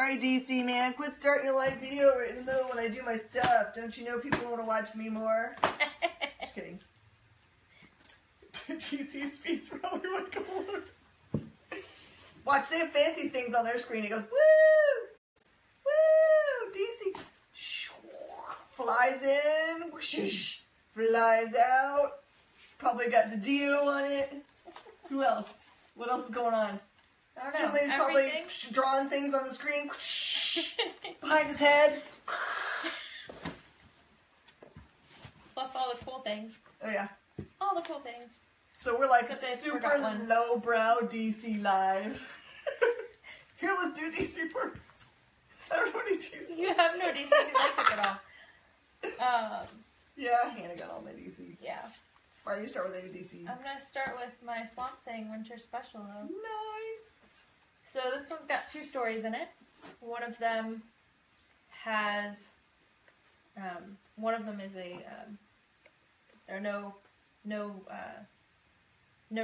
Sorry, DC, man. Quit starting your live video right in the middle when I do my stuff. Don't you know people want to watch me more? Just kidding. DC's face probably would go on. Watch, they have fancy things on their screen. It goes, woo! Woo! DC flies in, whoosh, flies out. It's probably got the Dio on it. Who else? What else is going on? I don't know. Chimley's probably drawing things on the screen behind his head. Plus all the cool things. Oh yeah. All the cool things. So we're like super lowbrow DC live. Here, let's do DC first. I don't know any DC. You have no DC because I took it all. Yeah, Hannah got all my DC. Yeah. Why don't you start with any DC? I'm going to start with my Swamp Thing Winter Special though. Nice. So this one's got 2 stories in it. One of them has, one of them is a, there are no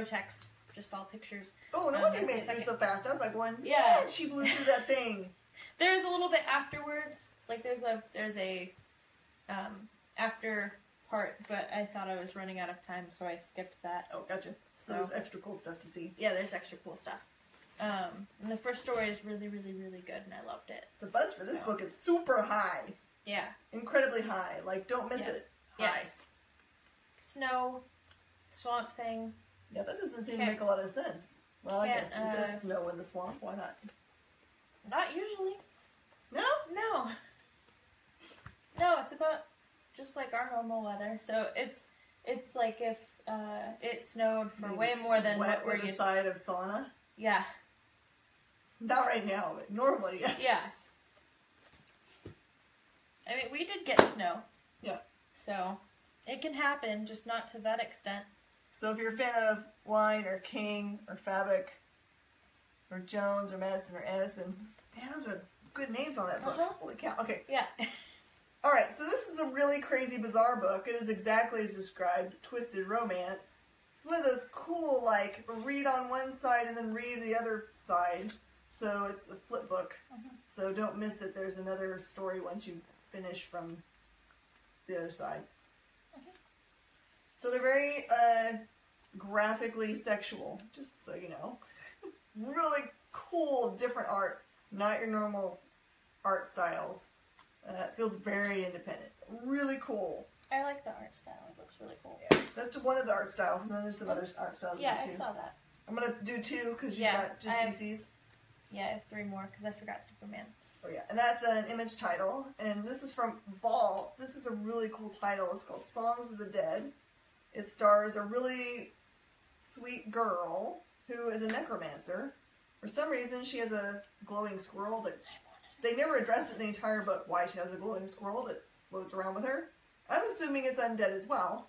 text, just all pictures. Oh, no wonder you made it through so fast. I was like, yeah, she blew through that thing. There's a little bit afterwards, like there's a after part, but I thought I was running out of time, so I skipped that. Oh, gotcha. So there's extra cool stuff to see. Yeah, there's extra cool stuff. And the first story is really, really, really good, and I loved it. The buzz for this book is super high. Yeah. Incredibly high. Like, don't miss it. High. Yes. Snow, Swamp Thing. Yeah, that doesn't seem to make a lot of sense. Well, I guess it does snow in the swamp. Why not? Not usually. No? No. No, it's about just like our normal weather. So it's like if it snowed for way more than what we're used to. With the side of sauna? Yeah. Not right now, but normally, yes. Yes. I mean, we did get snow. Yeah. So, it can happen, just not to that extent. So if you're a fan of Wine or King or Fabic or Jones or Madison or Addison, man, those are good names on that book. Holy cow. Okay. Yeah. Alright, so this is a really crazy, bizarre book. It is exactly as described, twisted romance. It's one of those cool, like, read on one side and then read the other side. So it's a flip book. So don't miss it. There's another story once you finish from the other side. So they're very graphically sexual, just so you know. Really cool, different art. Not your normal art styles. It feels very independent. Really cool. I like the art style. It looks really cool. Yeah, that's one of the art styles, and then there's some other art styles. Yeah, I saw that. I'm going to do 2 because you've got just DC's. Yeah, I have 3 more because I forgot Superman. Oh yeah, and that's an Image title, and this is from Vault. This is a really cool title. It's called Songs of the Dead. It stars a really sweet girl who is a necromancer. For some reason, she has a glowing squirrel that they never address it in the entire book why she has a glowing squirrel that floats around with her. I'm assuming it's undead as well,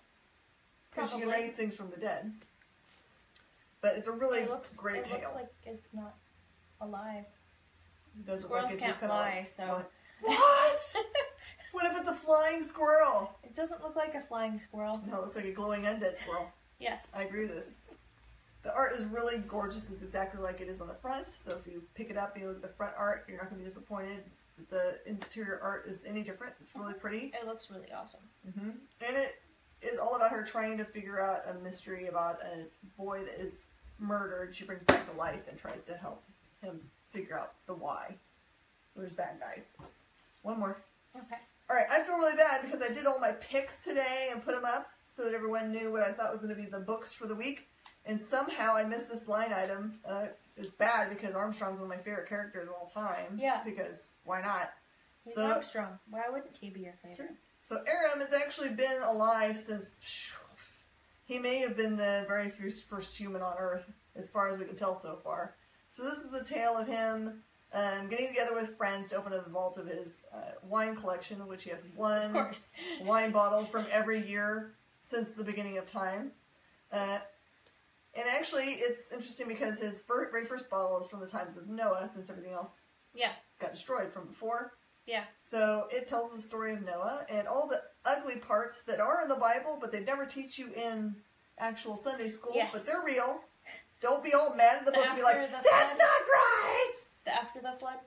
because she can raise things from the dead. But it's a really great tale. It looks like it's not alive. It doesn't Squirrels look, it can't just kind fly, of like so... What? What if it's a flying squirrel? It doesn't look like a flying squirrel. No, it looks like a glowing undead squirrel. Yes. I agree with this. The art is really gorgeous. It's exactly like it is on the front. So if you pick it up and you look at the front art, you're not going to be disappointed that the interior art is any different. It's really pretty. It looks really awesome. And it is all about her trying to figure out a mystery about a boy that is murdered. She brings back to life and tries to help him figure out the why. There's bad guys. One more. Okay. Alright, I feel really bad because I did all my picks today and put them up so that everyone knew what I thought was going to be the books for the week. And somehow I missed this line item. It's bad because Armstrong's one of my favorite characters of all time. Yeah. Because why not? He's Armstrong. Why wouldn't he be your favorite? Sure. So Aram has actually been alive since... He may have been the very first human on Earth, as far as we can tell so far. So this is the tale of him getting together with friends to open up the vault of his wine collection, in which he has one wine bottle from every year since the beginning of time. And actually, it's interesting because his very first bottle is from the times of Noah, since everything else got destroyed from before. Yeah. So it tells the story of Noah and all the ugly parts that are in the Bible, but they never teach you in actual Sunday school, but they're real. Don't be all mad at the book and be like, that's not right! After the flood?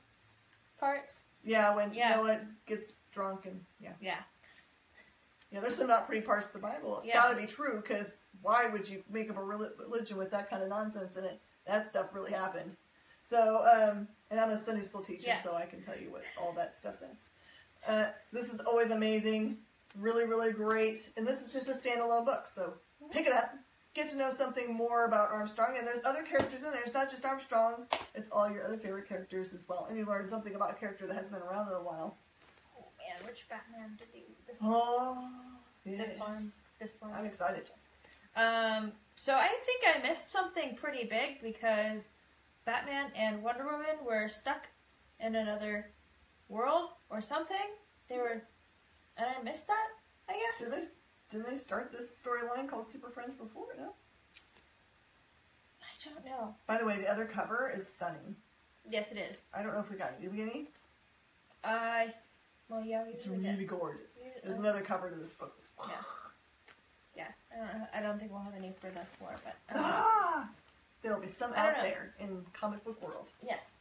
parts. Yeah, when Noah gets drunk and Yeah. Yeah, there's some not pretty parts of the Bible. It's gotta be true, because why would you make up a religion with that kind of nonsense in it? That stuff really happened. So, and I'm a Sunday school teacher, so I can tell you what all that stuff says. This is always amazing. Really, really great. And this is just a standalone book, so pick it up. Get to know something more about Armstrong. And there's other characters in there. It's not just Armstrong. It's all your other favorite characters as well. And you learn something about a character that has been around in a while. Oh, man. Which Batman did he... This one? Yeah. This one. I'm excited. So I think I missed something pretty big because Batman and Wonder Woman were stuck in another world or something. They were... And I missed that, I guess. Didn't they start this storyline called Super Friends before? No? I don't know. By the way, the other cover is stunning. Yes, it is. I don't know if we got it. Did we get any? Well, yeah, we It's really gorgeous. There's another cover to this book. That's Yeah. I don't think we'll have any for the four, but... There'll be some out there in comic book world. Yes.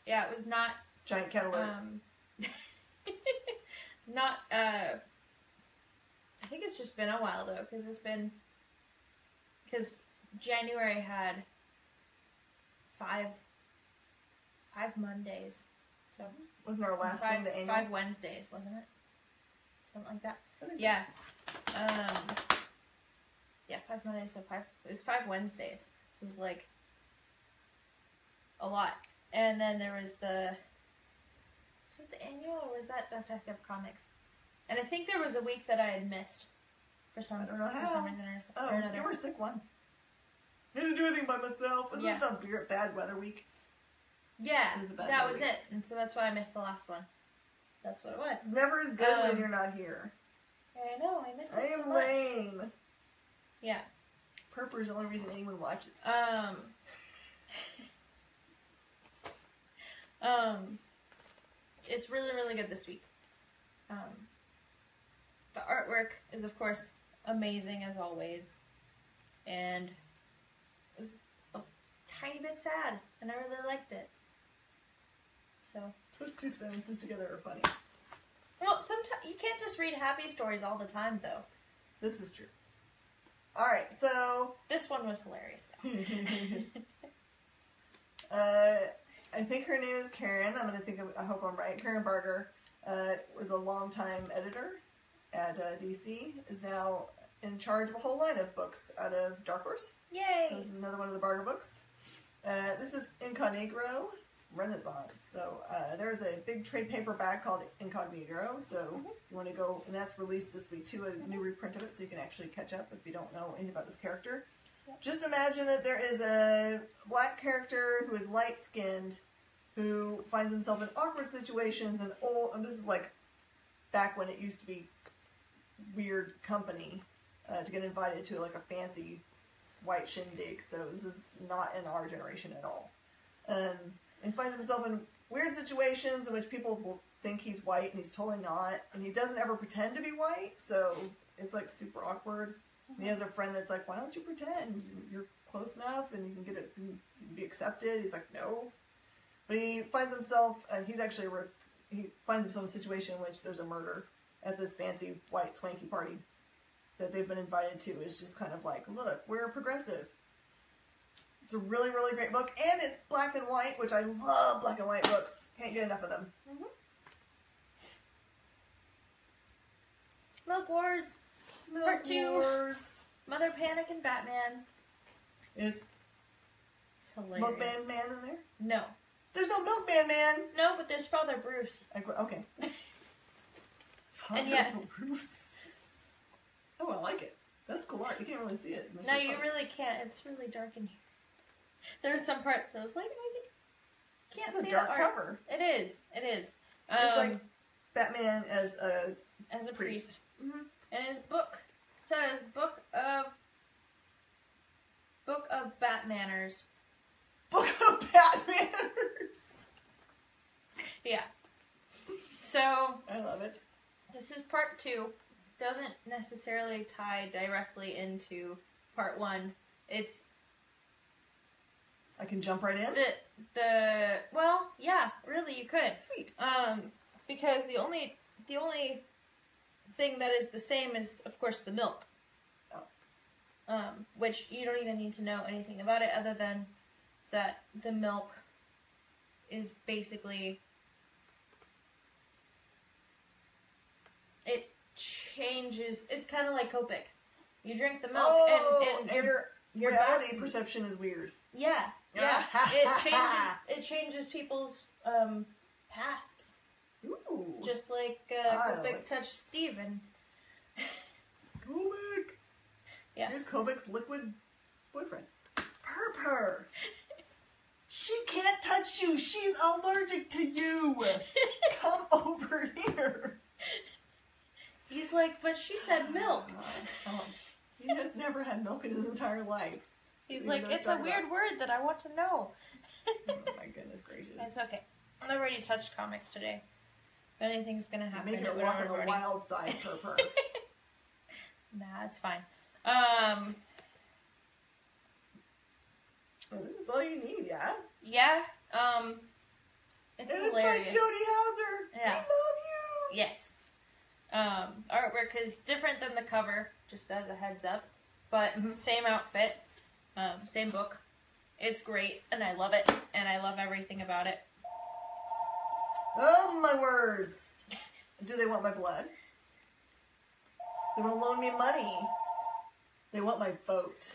Yeah, it was not... Giant cat alert. Not, I think it's just been a while, though, because January had five Mondays, so... Wasn't our last thing the annual? 5 Wednesdays, wasn't it? Something like that. I think so. Yeah. Yeah, 5 Mondays, so it was 5 Wednesdays, so it was, like, a lot. And then there was was it the annual, or was that Detective Comics? And I think there was a week that I had missed for some reason or another. You were sick one. I didn't do anything by myself. Wasn't it the bad weather week? Yeah, that was it. And so that's why I missed the last one. That's what it was. It's never as good when you're not here. I know, I miss it so much. I am lame. Yeah. Purple is the only reason anyone watches. It's really, really good this week. The artwork is, of course, amazing as always. And it was a tiny bit sad, and I really liked it. So. Those two sentences together are funny. Well, sometimes you can't just read happy stories all the time, though. This is true. Alright, so... This one was hilarious, though. I think her name is Karen. I hope I'm right. Karen Barger was a longtime editor at DC. Is now in charge of a whole line of books out of Dark Horse. Yay! So this is another one of the Barger books. This is Incognito Renaissance. So there's a big trade paperback called Incognito. So if you want to go, and that's released this week too, a new reprint of it, so you can actually catch up if you don't know anything about this character. Just imagine that there is a black character who is light-skinned, who finds himself in awkward situations and this is like back when it used to be weird company to get invited to like a fancy white shindig, so this is not in our generation at all. And finds himself in weird situations in which people will think he's white and he's totally not, and he doesn't ever pretend to be white, so it's like super awkward. And he has a friend that's like, why don't you pretend? You're close enough and you can get it, you can be accepted. He's like, no. But he finds himself, he finds himself in a situation in which there's a murder at this fancy white swanky party that they've been invited to. It's just kind of like, look, we're progressive. It's a really, really great book. And it's black and white, which I love black and white books. Can't get enough of them. Milk Wars. Part 2. Mother Panic and Batman. It's hilarious. Milkman Man in there? No. There's no Milkman Man! No, but there's Father Bruce. Okay. Father Bruce. Oh, I like it. That's cool art. You can't really see it. No, you really can't. It's really dark in here. There's some parts where I was like, I can't see the art. It's a dark cover. It is. It is. It's like Batman as a priest. And his book says Book of Batmanners. Book of Batmanners. Yeah. So I love it. This is part 2. Doesn't necessarily tie directly into part 1. It's I can jump right in? Well, yeah, really you could. Sweet. Because the only thing that is the same is, of course, the milk. Oh. Which you don't even need to know anything about it other than that the milk is basically... It changes... It's kind of like Copic. You drink the milk and your reality back, perception is weird. Yeah. It changes people's pasts. Ooh. Just like Copic touched Steven. Copic! Yeah. Here's Copic's liquid boyfriend. Purr. She can't touch you. She's allergic to you. Come over here. He's like, but she said milk. He has never had milk in his entire life. He's like, it's a weird word that I want to know. Oh my goodness gracious. It's okay. I've already touched comics today. If anything's gonna happen, Make her walk on the wild side, Purr. Nah, it's fine. I think that's all you need, yeah? Yeah. It's hilarious. It's by Jodie Hauser. Yeah. We love you. Yes. Artwork is different than the cover, just as a heads up. But same outfit, same book. It's great, and I love it, and I love everything about it. Oh, my words. Do they want my blood? They want to loan me money. They want my vote.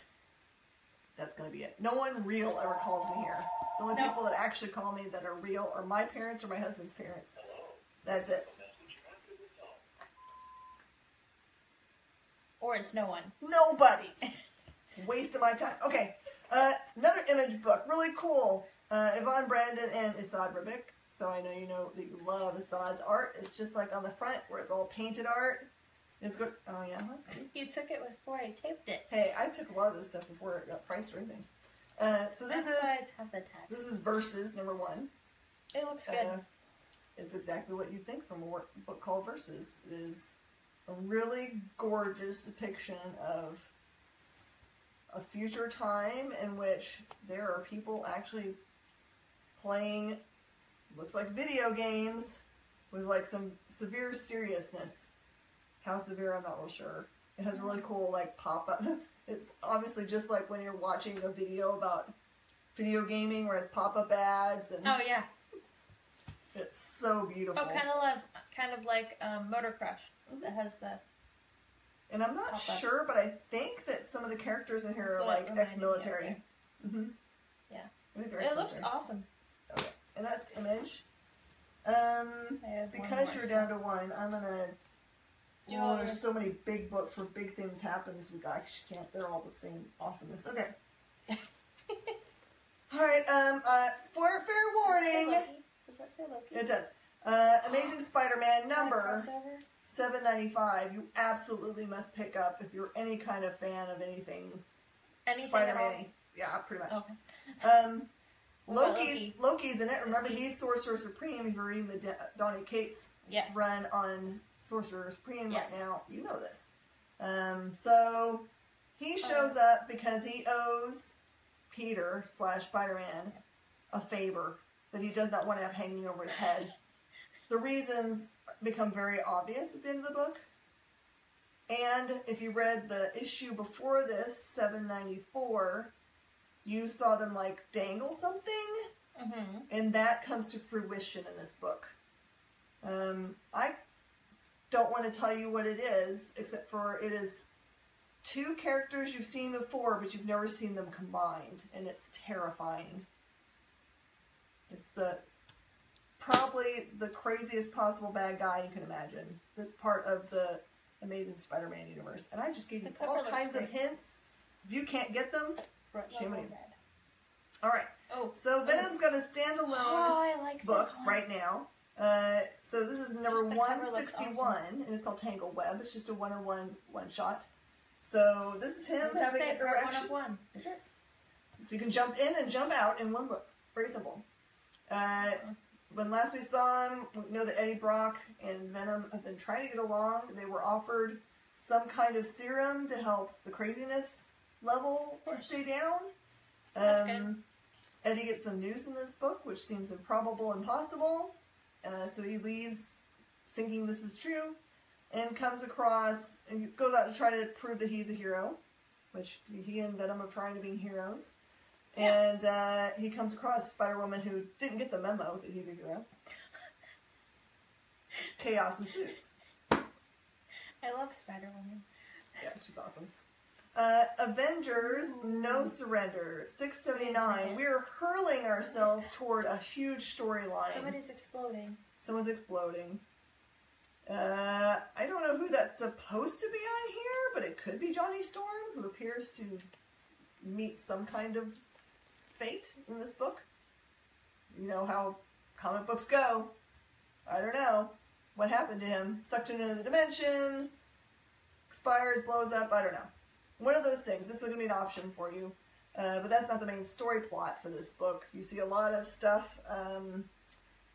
That's going to be it. No one real ever calls me here. The only people that actually call me that are real are my parents or my husband's parents. That's it. Or it's no one. Nobody. Waste of my time. Okay. Another image book. Really cool. Yvonne Brandon and Assad Ribic. So I know you know that you love Assad's art. It's just like on the front where it's all painted art. It's good. Oh, yeah. You took it before I taped it. Hey, I took a lot of this stuff before it got priced or anything. So this this is Verses, number 1. It looks good. It's exactly what you'd think from a book called Verses. It is a really gorgeous depiction of a future time in which there are people actually playing, looks like video games, with like some severe seriousness. How severe, I'm not real sure. It has really cool like pop-ups. It's obviously just like when you're watching a video about video gaming where it's pop-up ads and oh yeah. It's so beautiful. Oh, kind of like Motor Crush that has the. And I'm not sure, but I think that some of the characters in here are like ex-military. Yeah. I think they're it looks awesome. Okay, and that's Image. Because you're down to 1, I'm gonna. Oh, there's so many big books where big things happen this week. I actually can't. They're all the same awesomeness. Okay. All right. For fair warning. Does that say Loki? It does. Amazing Spider-Man number 795. You absolutely must pick up if you're any kind of fan of anything. Spider-Man. Yeah, pretty much. Okay. Loki's in it. Remember, he's Sorcerer Supreme. If you're reading the Donny Cates run on Sorcerer Supreme right now, you know this. So he shows up because he owes Peter / Spider-Man a favor that he does not want to have hanging over his head. The reasons become very obvious at the end of the book. And if you read the issue before this, 794, you saw them like dangle something, and that comes to fruition in this book. I don't want to tell you what it is, except for it is 2 characters you've seen before, but you've never seen them combined, and it's terrifying. It's probably the craziest possible bad guy you can imagine. That's part of the Amazing Spider-Man universe. And I just gave you all kinds of hints. If you can't get them, shame on you. Alright. So Venom's got a standalone book right now. So this is number 161, and it's called Tangle Web. It's just a one-on-one one-shot. So this is him having interaction. That's right. So you can jump in and jump out in one book. Very simple. When last we saw him, we know that Eddie Brock and Venom have been trying to get along. They were offered some kind of serum to help the craziness level to stay down. That's good. Eddie gets some news in this book, which seems improbable and impossible. So he leaves thinking this is true, and comes across, and goes out to try to prove that he's a hero, which he and Venom are trying to be heroes. Yeah. And he comes across Spider-Woman, who didn't get the memo that he's a hero. Chaos ensues. I love Spider-Woman. Yeah, she's awesome. Avengers, No Surrender, 679. We are hurling ourselves toward a huge storyline. Somebody's exploding. Someone's exploding. I don't know who that's supposed to be on here, but it could be Johnny Storm, who appears to meet some kind of fate in this book. You know how comic books go. I don't know. What happened to him? Sucked into another dimension, expires, blows up, I don't know. One of those things. This is going to be an option for you. But that's not the main story plot for this book. You see a lot of stuff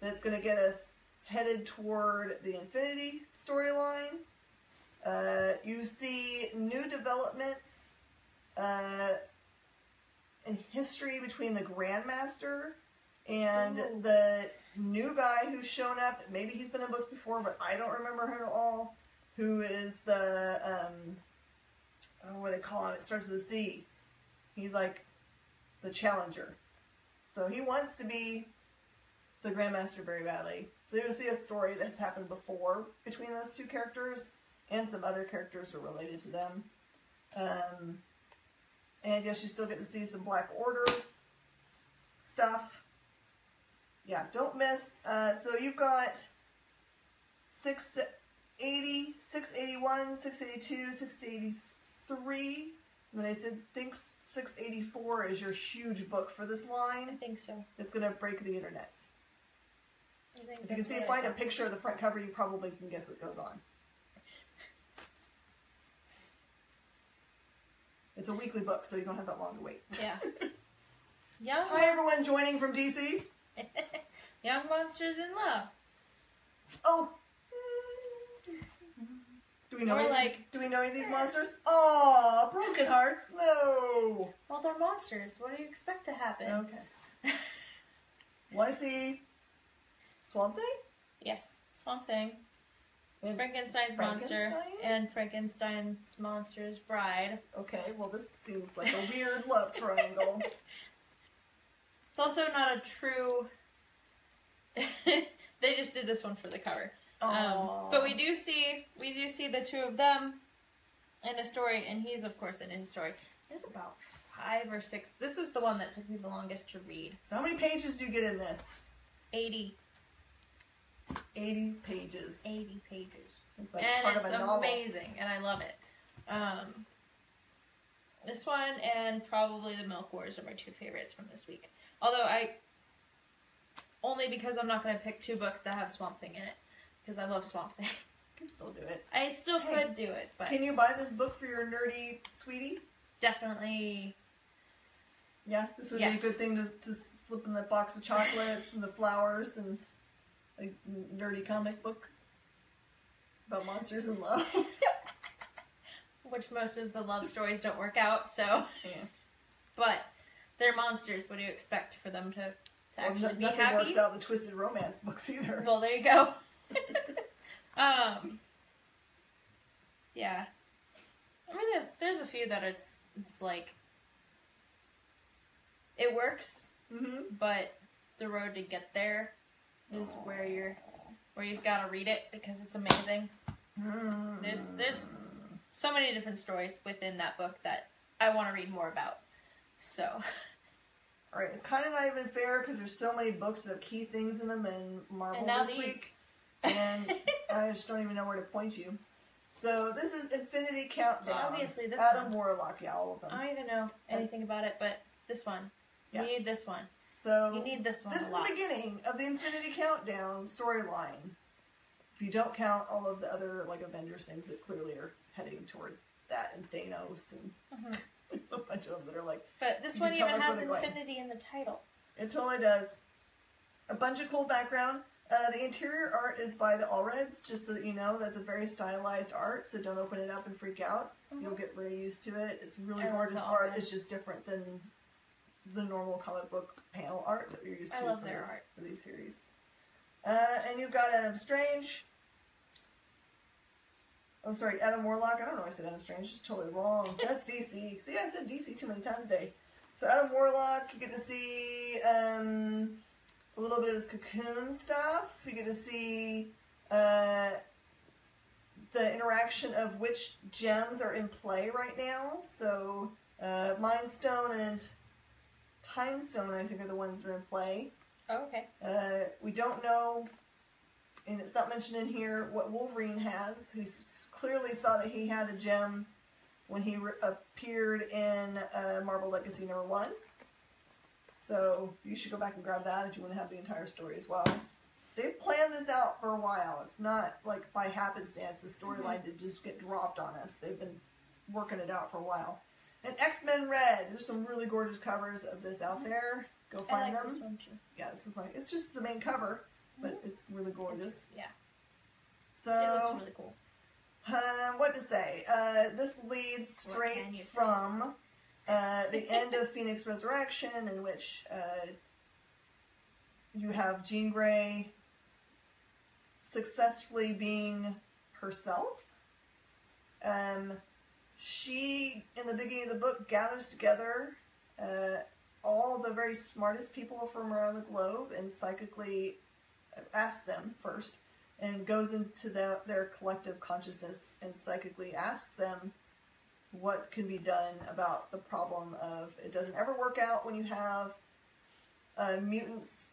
that's going to get us headed toward the Infinity storyline. You see new developments in history between the Grandmaster and the new guy who's shown up. Maybe he's been in books before, but I don't remember him at all. Who is the... what do they call him? It starts with a C. He's like the challenger. So he wants to be the Grandmaster very badly. So you'll see a story that's happened before between those two characters, and some other characters are related to them. And yes, you still get to see some Black Order stuff. Yeah, don't miss. So you've got 680, 681, 682, 683. And then I think 684 is your huge book for this line. I think so. It's going to break the internets. I think If you can see, find a picture of the front cover, you probably can guess what goes on. It's a weekly book, so you don't have that long to wait. Yeah. Hi, everyone joining from DC. Young Monsters in Love. Oh. Do we know any of these monsters? Oh, Broken Hearts. No. Well, they're monsters. What do you expect to happen? Okay. Well, I see Swamp Thing? Yes. Swamp Thing. And Frankenstein's monster. And Frankenstein's monster's bride. Okay, well, this seems like a weird love triangle. It's also not a true... They just did this one for the cover. But we do see the two of them in a story, and he's of course in his story. There's about 5 or 6. This was the one that took me the longest to read. So how many pages do you get in this? 80. 80 pages. 80 pages. It's like and part it's of a novel. Amazing, and I love it. This one and probably the Milk Wars are my 2 favorites from this week. Although only because I'm not going to pick 2 books that have Swamp Thing in it. Because I love Swamp Thing. You can still do it. I still could do it, but... Can you buy this book for your nerdy sweetie? Definitely. Yeah? This would be a good thing to slip in the box of chocolates and the flowers and a nerdy comic book about monsters in love. Which most of the love stories don't work out, so... Yeah. But they're monsters. What do you expect for them to actually be happy? Nothing works out in the Twisted Romance books either. Well, there you go. Yeah. I mean, there's a few that it's like it works, but the road to get there is where you've got to read it because it's amazing. There's so many different stories within that book that I want to read more about. So. Alright, it's kind of not even fair because there's so many books that have key things in them in Marvel this week. And I just don't even know where to point you. So this is Infinity Countdown. Obviously, this Adam one. Warlock, yeah, all of them. I don't even know anything about it, but this one. Yeah. You need this one. So you need this one. This is the beginning of the Infinity Countdown storyline. If you don't count all of the other like Avengers things that clearly are heading toward that, and Thanos, and there's a bunch of them that are like. But this one even has Infinity in the title. It totally does. A bunch of cool background. The interior art is by the Allreds, just so that you know. That's a very stylized art, so don't open it up and freak out. You'll get very used to it. It's really gorgeous art. It's just different than the normal comic book panel art that you're used to love their art for these series. And you've got Adam Strange. Oh, sorry, Adam Warlock. I don't know why I said Adam Strange. It's totally wrong. That's DC. See, I said DC too many times today. So Adam Warlock, you get to see a little bit of his Cocoon stuff. You get to see the interaction of which gems are in play right now. So Mind Stone and Time Stone, I think, are the ones that are in play. Oh, okay. We don't know, and it's not mentioned in here, what Wolverine has. We clearly saw that he had a gem when he appeared in Marvel Legacy #1. So you should go back and grab that if you want to have the entire story as well. They've planned this out for a while. It's not like by happenstance the storyline did just get dropped on us. They've been working it out for a while. And X-Men Red. There's some really gorgeous covers of this out there. Go find them. This one too. Yeah, this is it's just the main cover, but it's really gorgeous. Yeah. So it looks really cool. What to say? This leads straight from the end of Phoenix Resurrection, in which you have Jean Grey successfully being herself. She, in the beginning of the book, gathers together all the very smartest people from around the globe and psychically asks them first, and goes into their collective consciousness and psychically asks them what can be done about the problem of it doesn't ever work out when you have mutants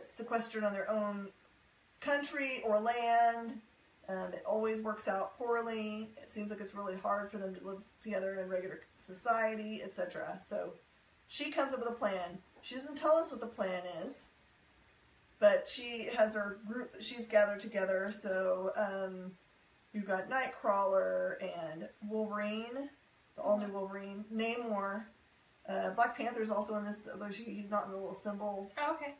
sequestered on their own country or land. It always works out poorly. It seems like it's really hard for them to live together in regular society, etc. So she comes up with a plan. She doesn't tell us what the plan is, but she has her group that she's gathered together. So you've got Nightcrawler and Wolverine, the all-new Wolverine, Namor. Black Panther's also in this, although he's not in the little symbols. Oh, okay.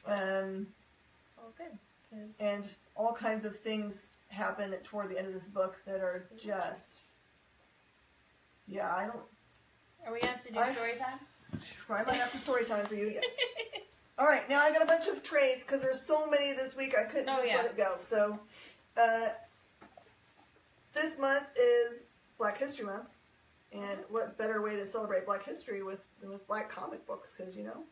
Oh, good. And all kinds of things happen toward the end of this book that are just... Yeah, I don't... Are we going to have to do story time? I might have to story time for you, yes. Alright, now I got a bunch of trades, because there's so many this week, I couldn't let it go. So, this month is Black History Month, and what better way to celebrate Black History than with Black comic books, because, you know,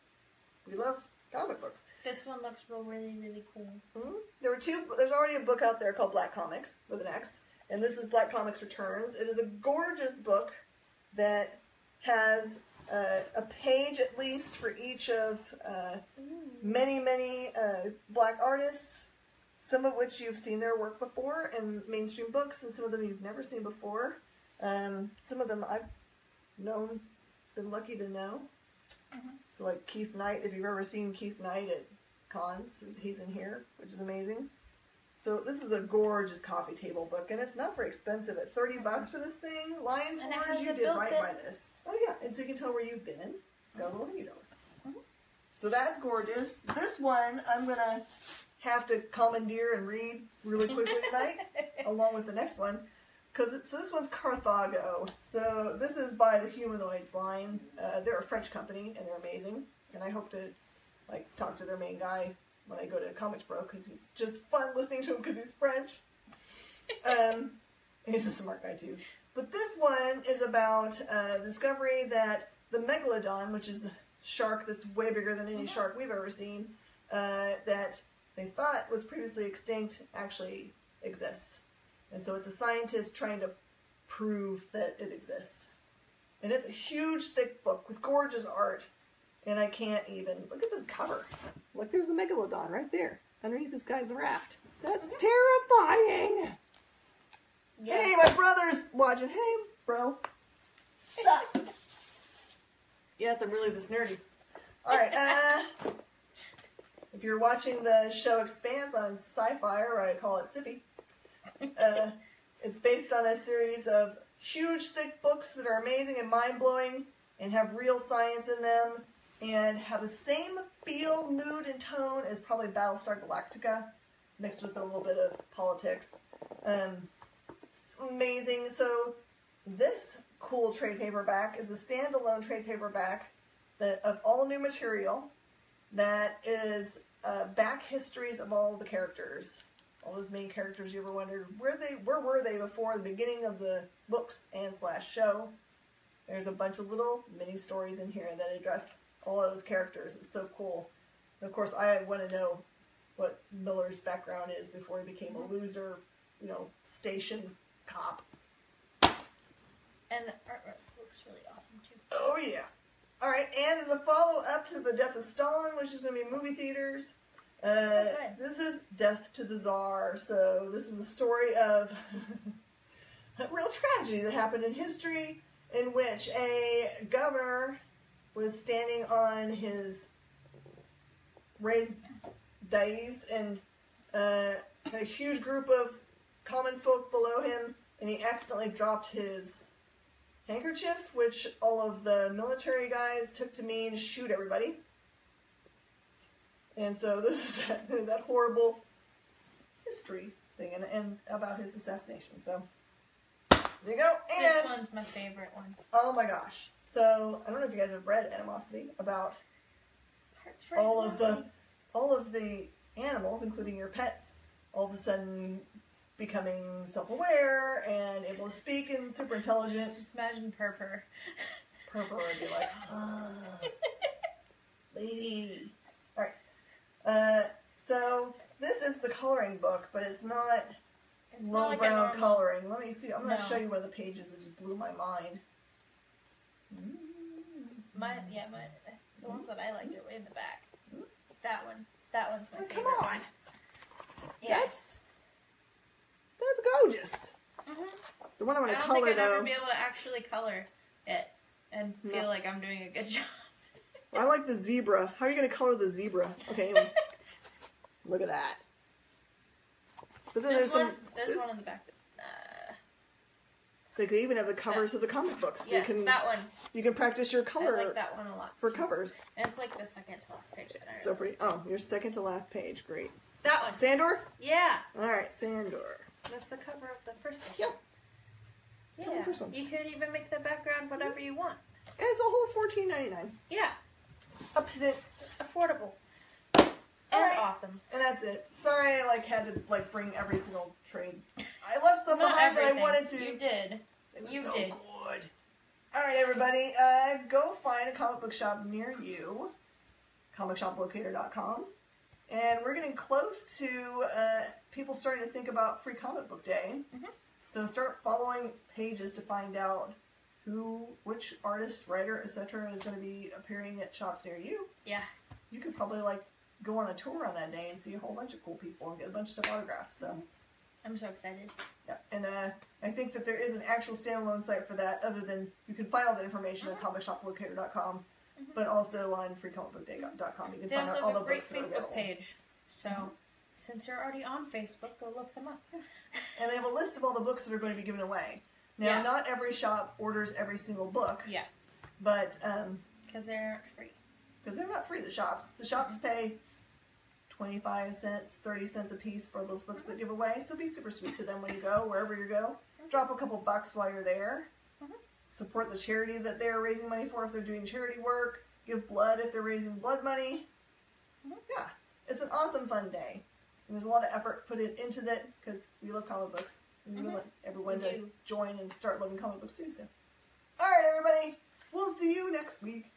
we love comic books. This one looks really, really cool. Mm-hmm. There's already a book out there called Black Comics, with an X, and this is Black Comics Returns. It is a gorgeous book that has a page at least for each of many Black artists, some of which you've seen their work before in mainstream books, and some of them you've never seen before. Some of them I've been lucky to know. So like Keith Knight, if you've ever seen Keith Knight at cons, he's in here, which is amazing. So this is a gorgeous coffee table book, and it's not very expensive. At $30 for this thing, Lion Forge, you did right by this. Oh yeah, and so you can tell where you've been. It's got a little thingy door. So that's gorgeous. This one I'm gonna have to commandeer and read really quickly tonight, along with the next one. So this one's Carthago. So this is by the Humanoids line. They're a French company, and they're amazing. And I hope to talk to their main guy when I go to Comics Pro, because he's just fun listening to him because he's French. He's a smart guy too. But this one is about the discovery that the Megalodon, which is a shark that's way bigger than any shark we've ever seen, that they thought was previously extinct, actually exists. And so it's a scientist trying to prove that it exists. And it's a huge, thick book with gorgeous art. And I can't even... Look at this cover. Look, there's a Megalodon right there. Underneath this guy's raft. That's terrifying! Yeah. Hey, my brother's watching. Hey, bro. Sup? Yes, I'm really this nerdy. Alright, if you're watching the show Expanse on Sci-Fi, or I call it Sippy, it's based on a series of huge, thick books that are amazing and mind-blowing and have real science in them and have the same feel, mood, and tone as probably Battlestar Galactica, mixed with a little bit of politics. It's amazing. So this cool trade paperback is a standalone trade paperback of all new material that is back histories of all the characters. All those main characters you ever wondered where were they before the beginning of the books and / show. There's a bunch of little mini stories in here that address all of those characters. It's so cool. And of course, I want to know what Miller's background is before he became a loser, station cop. And the artwork looks really awesome too. Oh yeah. All right, and as a follow-up to The Death of Stalin, which is going to be movie theaters, this is Death to the Tsar. So this is a story of a real tragedy that happened in history, in which a governor was standing on his raised dais and had a huge group of common folk below him, and he accidentally dropped his handkerchief, which all of the military guys took to mean shoot everybody. And so this is that horrible history thing and about his assassination. So there you go. And this one's my favorite one. oh my gosh. So I don't know if you guys have read Animosity about all of the animals, including your pets, all of a sudden becoming self-aware and able to speak and super intelligent. Just imagine Purr. Purr would be like, lady. Alright. So this is the coloring book, but it's not low brown coloring. Let me see. I'm going to show you one of the pages that just blew my mind. The ones that I liked are way in the back. That one's my favorite. Come on. One. Yes. That's gorgeous. The one I want to color, I don't think I'd though. ever be able to actually color it and feel like I'm doing a good job. I like the zebra. How are you going to color the zebra? Okay, anyway. Look at that. So then there's one in the back. They could even have the covers of the comic books. So yes, that one. You can practice your color. I like that one a lot. For covers. And it's like the second to last page. That I really so pretty. Oh, your second to last page. Great. That one. Sandor? Yeah. All right, Sandor. That's the cover of the first issue. Yep. Yeah. The first one. You could even make the background whatever you want. And it's a whole $14.99. Yeah. A pittance. Affordable. And awesome. And that's it. Sorry I had to bring every single trade. I left some behind that I wanted to. You did. It was so good. Alright everybody, go find a comic book shop near you. ComicShopLocator.com. And we're getting close to people starting to think about Free Comic Book Day. So start following pages to find out which artist, writer, etc. is going to be appearing at shops near you. Yeah. You could probably go on a tour on that day and see a whole bunch of cool people and get a bunch of stuff autographed. So I'm so excited. Yeah, and I think that there is an actual standalone site for that, other than you can find all the information at ComicShopLocator.com, but also on FreeComicBookDay.com. You can find out all the books that are available. They have a great Facebook page, so since you're already on Facebook, go look them up. And they have a list of all the books that are going to be given away. Now, not every shop orders every single book. Yeah. But because they're free. Because they're not free. The shops pay 25 cents, 30 cents a piece for those books that give away. So be super sweet to them when you go, wherever you go. Drop a couple bucks while you're there. Support the charity that they're raising money for if they're doing charity work. Give blood if they're raising blood money. Yeah, it's an awesome, fun day. And there's a lot of effort put into that because we love comic books. And we want everyone to join and start loving comic books too. So, all right, everybody. We'll see you next week.